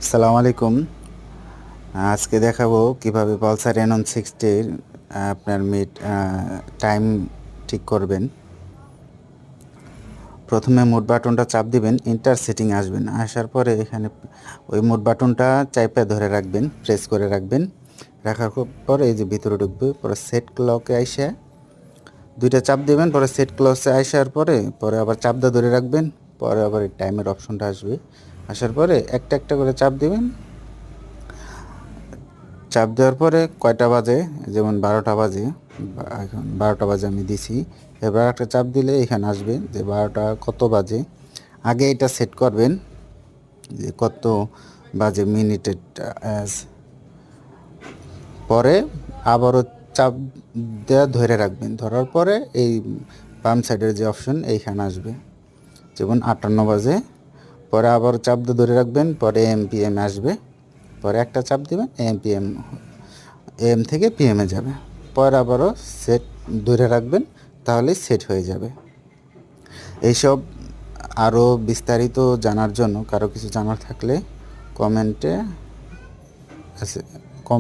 আসসালামু আলাইকুম। আজকে দেখাবো কিভাবে পালসার N160 আপনার টাইম ঠিক করবেন। প্রথমে মোড বাটনটা চাপ দিবেন, ইন্টার সেটিং আসবেন। আসার পরে এখানে ওই মোড বাটনটা চাইপে ধরে রাখবেন, প্রেস করে রাখবেন। রাখার পরে এই যে ভিতরে ঢুকবে, পরে সেট ক্লকে আইসা দুইটা চাপ দিবেন, পরে সেট ক্লকে আসার পরে আবার চাপ দিয়ে ধরে রাখবেন। পরে আবার এই টাইমের অপশনটা আসবে। আসার পরে একটা একটা করে চাপ দিবেন। চাপ দেওয়ার পরে কয়টা বাজে, যেমন 12টা বাজে, এখন 12টা বাজে আমি দিছি। এবার একটা চাপ দিলে এখানে আসবে যে 12টা কত বাজে। আগে এটা সেট করবেন যে কত বাজে মিনিটে। পরে আবারও চাপ দেওয়া ধরে রাখবেন। ধরার পরে এই বাম সাইডের যে অপশন এইখানে আসবে, যেমন 58 বাজে। পরে আবার চাপ দিয়ে ধরে রাখবেন, পরে এম আসবে। পরে একটা চাপ দিবেন, এম থেকে পিএমে যাবে। পরে আবারও সেট ধরে রাখবেন, তাহলেই সেট হয়ে যাবে। এইসব আরও বিস্তারিত জানার জন্য কারো কিছু জানার থাকলে কমেন্টে আছে